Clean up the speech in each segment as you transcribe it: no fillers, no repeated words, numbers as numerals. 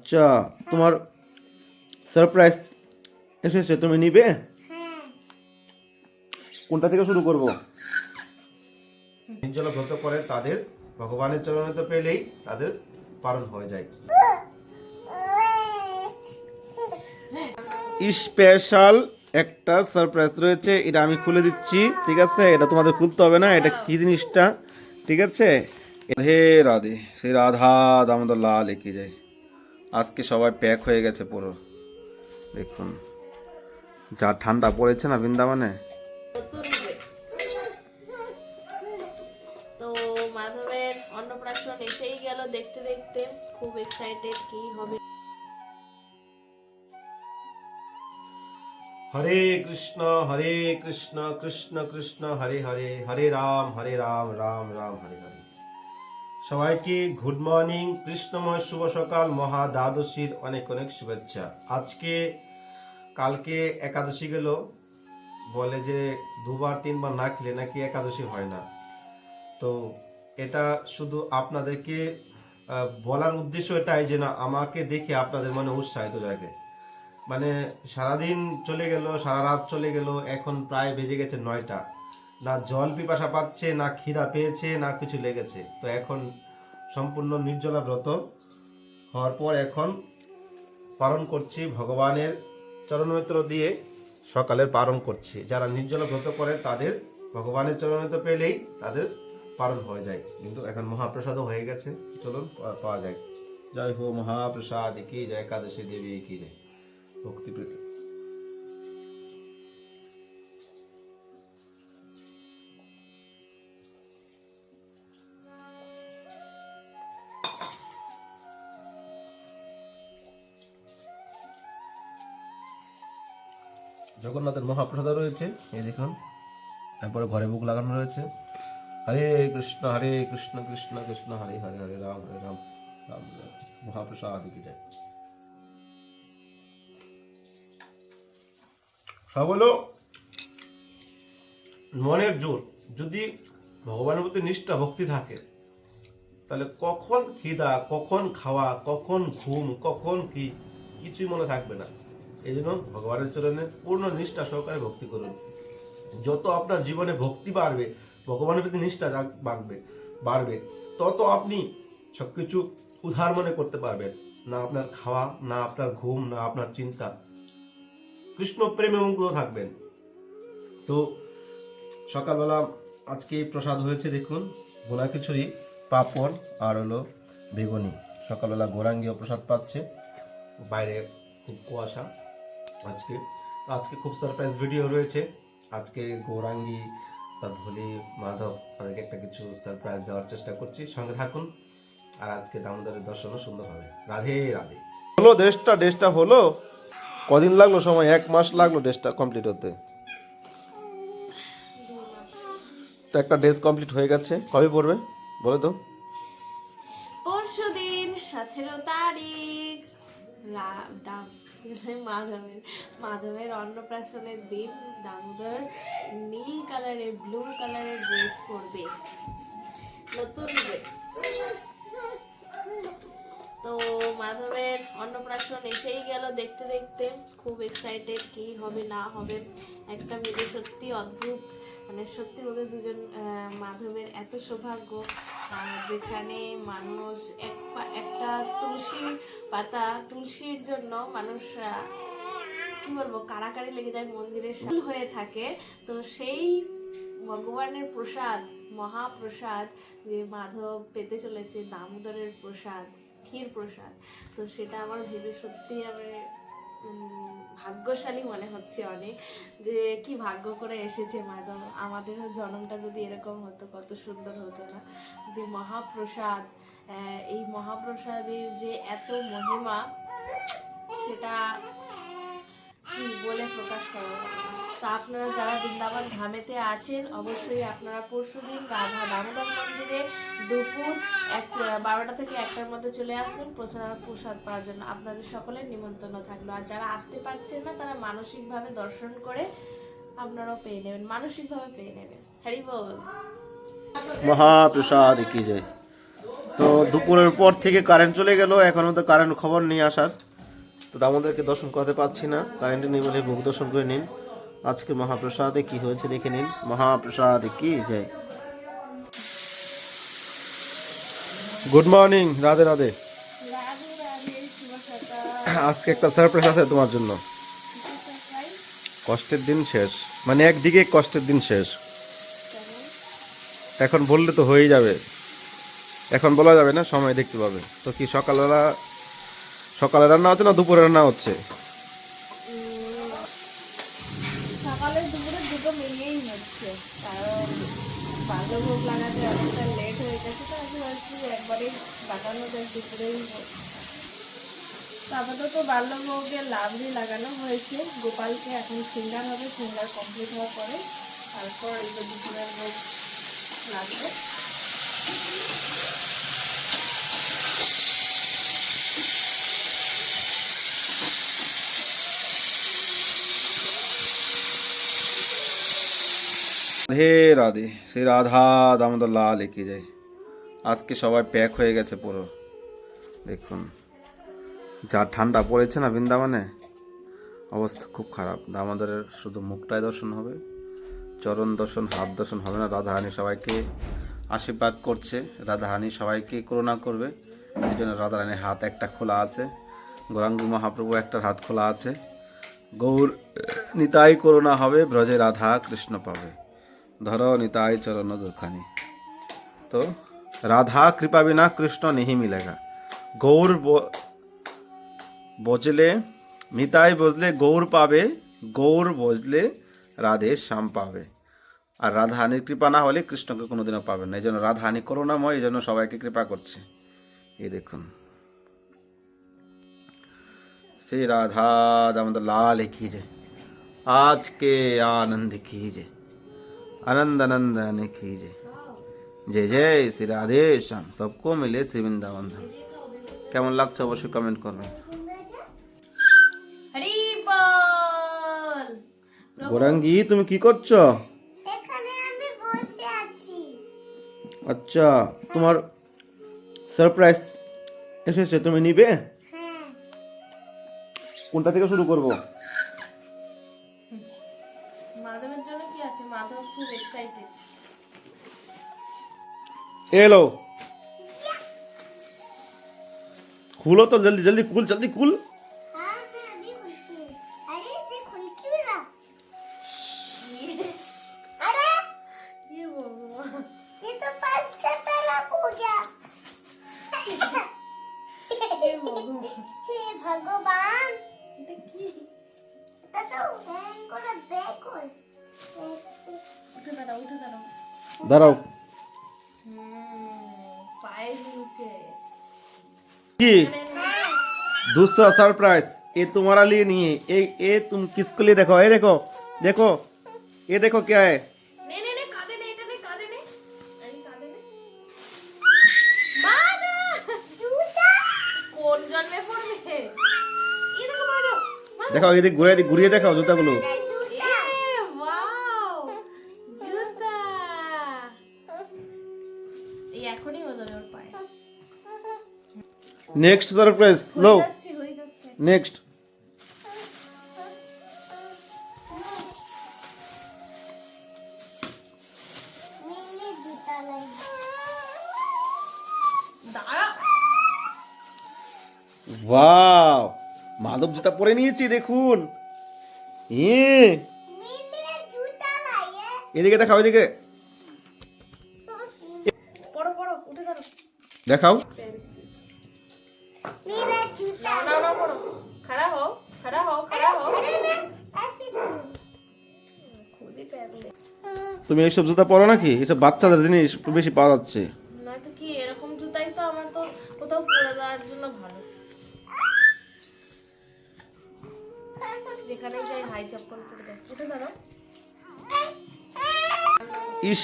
আচ্ছা, তোমার সারপ্রাইজ এসেছে, তুমি নিবে? কোনটা থেকে শুরু করব? নির্জলা ব্রত করে তাদের ভগবানের চরণে পেলেই তাদের পালন হয়ে যায়। স্পেশাল একটা সারপ্রাইজ রয়েছে, এটা আমি খুলে দিচ্ছি, ঠিক আছে? এটা তোমাদের খুলতে হবে না। এটা কি জিনিসটা, ঠিক আছে? হে রাধে, শ্রী রাধা দামোদর লাল এগিয়ে যায়। আজকে সবাই প্যাক হয়ে গেছে পুরো, দেখুন যা ঠান্ডা পড়েছে না বৃন্দাবনে। তো মাধবের অন্নপ্রাশন এসেই গেল দেখতে দেখতে, খুব এক্সাইটেড কি হবে। হরে কৃষ্ণ কৃষ্ণ কৃষ্ণ হরে হরে, হরে রাম রাম রাম হরে হরে। সবাইকে গুড মর্নিং, কৃষ্ণময় শুভ সকাল, মহা দ্বাদশীর অনেক অনেক শুভেচ্ছা। কালকে একাদশী গেল, বলে যে দুবার তিনবার না খেলে নাকি একাদশী হয় না। তো এটা শুধু আপনাদেরকে বলার উদ্দেশ্য এটাই যে না, আমাকে দেখে আপনাদের মনে উৎসাহিত জাগে। মানে সারাদিন চলে গেল, সারা রাত চলে গেল, এখন প্রায় বেজে গেছে 9টা। না জল পিপাসা পাচ্ছে, না খিদা পেয়েছে, না কিছু লেগেছে। তো এখন সম্পূর্ণ নির্জলা ব্রত হওয়ার পর এখন পালন করছি ভগবানের চরণমিত্র দিয়ে, সকালের পালন করছি। যারা নির্জলা ব্রত করে তাদের ভগবানের চরণমিত্র পেলেই তাদের পালন হয়ে যায়। কিন্তু এখন মহাপ্রসাদও হয়ে গেছে, চলুন পাওয়া যায়। জয় হো মহাপ্রসাদ কি জয়, একাদশী দেবী কি জয়, ভক্তিপ্রীত। জগন্নাথের মহাপ্রসাদ রয়েছে, এই দেখুন। তারপরে ঘরে ভোগ লাগানো রয়েছে। হরে কৃষ্ণ কৃষ্ণ কৃষ্ণ হরে হরে, হরে রাম রাম রাম। মহাপ্রসাদ কি যায়। সব হলো মনের জোর। যদি ভগবানের প্রতি নিষ্ঠা ভক্তি থাকে, তাহলে কখন খিদা, কখন খাওয়া, কখন ঘুম, কখন কি, কিছুই মনে থাকবে না। এই জন্য ভগবানের চরণে পূর্ণ নিষ্ঠা সহকারে ভক্তি করুন। যত আপনার জীবনে ভক্তি বাড়বে, ভগবানের প্রতি নিষ্ঠা বাড়বে, তত আপনি সবকিছু উদার মনে করতে পারবেন না। আপনার খাওয়া, না আপনার ঘুম, না আপনার চিন্তা, কৃষ্ণ প্রেমে মুগ্ধ থাকবেন। তো সকালবেলা আজকে প্রসাদ হয়েছে, দেখুন, ভোনা খিচুড়ি, পাঁপড় আর হলো বেগুনি। সকালবেলা গৌরাঙ্গীয় প্রসাদ পাচ্ছে, বাইরে খুব কুয়াশা। আজকে খুব সারপ্রাইজ ভিডিও রয়েছে। আজকে গৌরাঙ্গী, তার ভোলি, মাধব, তাদেরকে একটা কিছু সারপ্রাইজ দেওয়ার চেষ্টা করছি, সঙ্গে থাকুন। আর আজকে দামোদরের দর্শনও সুন্দর হবে। রাধে রাধে। হলো ড্রেসটা হলো, কদিন লাগলো সময়? 1 মাস লাগলো ড্রেসটা কমপ্লিট হতে। তো একটা ড্রেস কমপ্লিট হয়ে গেছে, কবে পড়বে বলো তো? পরশুদিন 17 তারিখ, মাধবের অন্নপ্রাশনের দিন দামোদর নীল কালারের, ব্লু কালারের ড্রেস পরবে, নতুন ড্রেস। তো মাধবের অন্নপ্রাশন এসেই গেল দেখতে দেখতে, খুব এক্সাইটেড কি হবে না হবে। একটা ভিডিও সত্যি অদ্ভুত, মানে সত্যি ওদের দুজন, মাধবের এত সৌভাগ্য যেখানে মানুষ একটা তুলসী পাতা, তুলসীর জন্য মানুষ কি বলবো, কাড়াকাড়ি লেগে যায়, মন্দিরে হয়ে থাকে। তো সেই ভগবানের প্রসাদ, মহাপ্রসাদ যে মাধব পেতে চলেছে, দামোদরের প্রসাদ, ক্ষীর প্রসাদ, তো সেটা আমার ভেবে সত্যি আমি ভাগ্যশালী মনে হচ্ছে অনেক, যে কি ভাগ্য করে এসেছে মাধব। আমাদেরও জন্মটা যদি এরকম হতো কত সুন্দর হতো না। যে মহাপ্রসাদ, এই মহাপ্রসাদের যে এত মহিমা, সেটা কি বলে প্রকাশ করা যাবে না। তো আপনারা যারা বৃন্দাবন ধামেতে আছেন, অবশ্যই আপনারা পরশুদিন রাধা দামোদর মন্দিরে দুপুর 12টা থেকে 1টার মধ্যে চলে আসবেন প্রসাদ পাওয়ার জন্য। আপনাদের সকলের নিমন্ত্রণ থাকলো। আর যারা আসতে পারছেন না, তারা মানসিকভাবে দর্শন করে আপনারাও পেয়ে নেবেন, মানসিকভাবে পেয়ে নেবেন। হরি বল। মহাপ্রসাদ কি জয়। তো দুপুরের পর থেকে কারেন্ট চলে গেল, এখনো তো কারেন্ট খবর নিয়ে আসার। তো দামোদরকে দর্শন করাতে পারছি না, কারেন্ট নেই বলে মুখ দর্শন করে নিন। আজকে মহাপ্রসাদে কি হয়েছে দেখে নিন। মহাপ্রসাদে কি জয়। Good morning, Radhe Radhe. রাধে রাধে, শুভ সকাল। আজকে একটা সারপ্রাইজ আছে তোমার জন্য। কষ্টের দিন শেষ, মানে একদিকে কষ্টের দিন শেষ। এখন বললে তো হয়েই যাবে, এখন বলা যাবে না, সময় দেখতে পাবে। তো কি সকালে রান্না হচ্ছে না দুপুরে রান্না হচ্ছে? সকালে দুপুরে দুটো মিলিয়েই হচ্ছে, কারণ বাল্যভোগ লাগাতে অনেকটা লেট হয়ে গেছে, তো আমি ভাবছি একবারেই লাগানো যায় দুপুরেই হোক। তো আপাতত বাল্যভোগের লাবড়ি লাগানো হয়েছে, গোপালকে এখন সিঙ্গার হবে, সিঙ্গার কমপ্লিট হওয়ার পরে তারপর এই যে দুপুরের ভোগ লাগবে। হে রাধে, শ্রী রাধা দামোদর লাল কি যায়। আজকে সবাই প্যাক হয়ে গেছে পুরো, দেখুন যা ঠান্ডা পড়েছে না বৃন্দাবনে, অবস্থা খুব খারাপ। দামোদরের শুধু মুখটাই দর্শন হবে, চরণ দর্শন, হাত দর্শন হবে না। রাধাহানি সবাইকে আশীর্বাদ করছে, রাধাহানি সবাইকে করুণা করবে, এই জন্য রাধারানীর হাত একটা খোলা আছে, গৌরাঙ্গী মহাপ্রভু একটা হাত খোলা আছে। গৌর নিতাই করুণা হবে, ব্রজে রাধা কৃষ্ণ পাবে, ধর নিতাই চরণ দুখানি। তো রাধা কৃপা বিনা কৃষ্ণ नहीं मिलेगा। গৌর বজলে নিতাই বজলে গৌর পাবে, গৌর বজলে রাধে শ্যাম পাবে। আর রাধাহানির কৃপা না হলে কৃষ্ণকে কোনোদিনও পাবেন না। এই জন্য রাধাহানি করুণাময়, এই জন্য সবাইকে কৃপা করছে। এই দেখুন, শ্রী রাধা দামোদর লাল कीजिए, आज के आनंद कीजिए, आनंद आनंद कीजिए। जय जय श्री राधे श्याम, सबको मिले श्री वृंदावन धाम। কেমন লাগছে অবশ্যই কমেন্ট করবেন। হরি বল। গোরাঙ্গি তুমি কি করছো? এখানে আমি বসে আছি। আচ্ছা, তোমার সারপ্রাইজ এসেছে, তুমি নিবে? হ্যাঁ, কোনটা থেকে শুরু করব? মাধবের জন্য কি আছে? মাধব খুব এক্সাইটেড। এলো, খুলো তো জলদি জলদি, খুল জলদি খুল। हाँ मैं अभी खुलती हूँ। अरे इसे खुल क्यों रहा? अरे ये भगवान, ये तो पर्स का तरफ हो गया। ये भगवान, हे भगवान, এটা কি? এটা তো হ্যাং করে ব্যাক হল। উঠে দাঁড়াও, উঠে দাঁড়াও। দাঁড়াও, পায়ে ঝুলছে। কি दूसरा सरप्राइज ये तुम्हारा लिए नहीं है, ये तुम किसके लिए? देखो ये देखो, देखो ये देखो क्या है। নে নে নে, কাঁদে নে, এটা নে, কাঁদে নে, আরে কাঁদে নে। মাধব जूता কোন জন্মে পড়বে? এই দেখো মাধব, দেখাও এদিকে ঘুরিয়ে দেখাও জুতাগুলো। जूता এ ওয়াও, জুতা। এই এখনই হয়ে যাবে ওর পায়ে। नेक्स्ट सरप्राइज लो, হয়ে যাচ্ছে। नेक्स्ट। मिनी जूता लाई। দাঁড়া, वाव, মাধব জুতা পরে নিয়েছি দেখুন। मिनी जूता लाई है। এদিকে দেখাও, এদিকে পড়ো পড়ো, উঠে দাঁড়াও। দেখাও। मेरा जूता। না না পড়ো, खड़ा हो, खड़ा हो, खड़ा हो। अरे मैं ऐसे करूँ। খুবই প্যাগলে। তুমি এইসব জুতা পরো নাকি? এসব বাচ্চাদের জিনিস একটু বেশি পাওয়া যাচ্ছে। নয়তো কি এরকম জুতাই তো আমার তো কোথাও পরে যাওয়ার জন্য ভালো। যেখানেই যাই হাই চপ্পল পরে যাই। উঠে দাঁড়াও।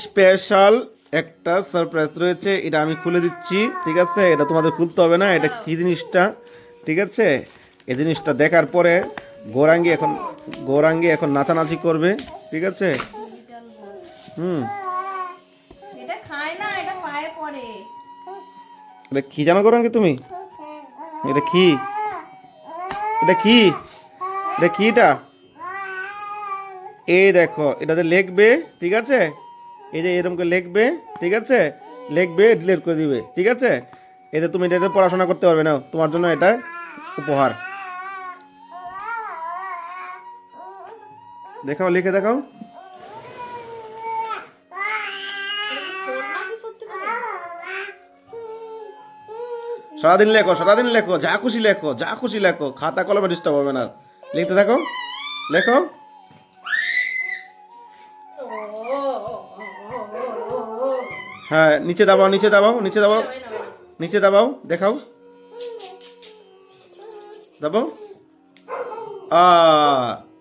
স্পেশাল একটা সারপ্রাইজ রয়েছে, এটা আমি খুলে দিচ্ছি, ঠিক আছে? এটা তোমাদের খুলতে হবে না, এটা কি জিনিসটা, ঠিক আছে? এই জিনিসটা দেখার পরে গৌরাঙ্গী এখন নাচানাচি করবে, ঠিক আছে? Digital board. হুম, এটা খায় না, এটা পায়ে পড়ে। এটা কি জানো গৌরাঙ্গি তুমি? এটা কি? এটা কি? এটা কি? এটা এই দেখো, এটাতে লিখবে, ঠিক আছে? এই যে এরকম করে লিখবে, ঠিক আছে? লিখবে, ডিলিট করে দিবে, ঠিক আছে? এতে তুমি এটাতে পড়াশোনা করতে পারবে না, তোমার জন্য এটা উপহার। দেখাও, লিখে দেখাও। ফোন নাকি সত্যি কথা? সারাদিন লেখো, সারাদিন লেখো, যা খুশি লেখো, যা খুশি লেখো, খাতা কলমে ডিস্টার্ব হবে না। লিখতে থাকো, লেখো। হ্যাঁ, নিচে দাবাও, নিচে দাবাও, নিচে দাবাও, নিচে দাবাও, দেখাও, দাবাও।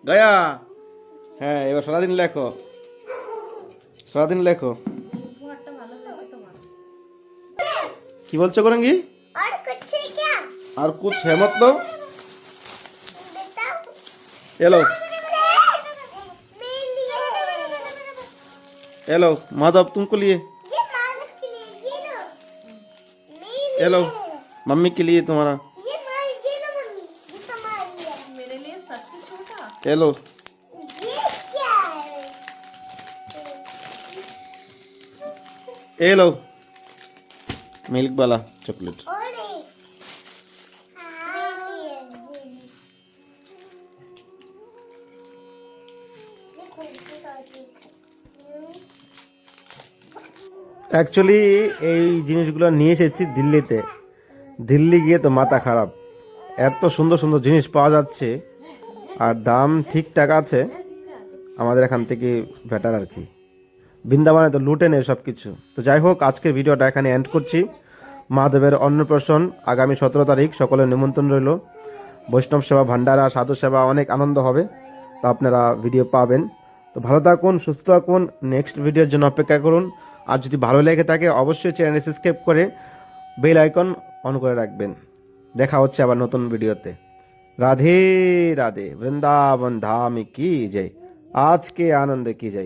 গয়া। হ্যাঁ, এবার সারাদিন লেখো, সারাদিন লেখো। উপহারটা ভালো হয়েছে তোমার। কি বলছো গৌরাঙ্গি? और कुछ है क्या আর কুছ है मतलब? बताओ এলো, मेरे लिए এলো माधव, तुमको लिए, ये मालिक के लिए ये लो मेरे एलो मम्मी के लिए तुम्हारा, ये मालिक ये लो मम्मी ये तुम्हारी है मेरे लिए सबसे छोटा। एलो। ये क्या है एलो मिल्क वाला चॉकलेट। और एक हाँ ये कौन सी काटी অ্যাকচুয়ালি এই জিনিসগুলো নিয়ে এসেছি দিল্লিতে। দিল্লি গিয়ে তো মাথা খারাপ, এত সুন্দর সুন্দর জিনিস পাওয়া যাচ্ছে আর দাম ঠিকঠাক আছে, আমাদের এখান থেকে বেটার আর কি। বৃন্দাবনে তো লুটে নেই সব কিছু। তো যাই হোক, আজকের ভিডিওটা এখানে এন্ড করছি। মহাদেবের অন্নপ্রাশন আগামী 17 তারিখ, সকলের নিমন্ত্রণ রইল। বৈষ্ণব সেবা, ভান্ডারা, সাধু সেবা, অনেক আনন্দ হবে, তো আপনারা ভিডিও পাবেন। তো ভালো থাকুন, সুস্থ থাকুন, নেক্সট ভিডিওর জন্য অপেক্ষা করুন। আর যদি ভালো লেগে থাকে অবশ্যই চ্যানেল সাবস্ক্রাইব করে বেল আইকন অন করে রাখবেন। দেখা হচ্ছে আবার নতুন ভিডিওতে। রাধে রাধে, বৃন্দাবন ধাম কি জয়, আজকে আনন্দে কি জয়।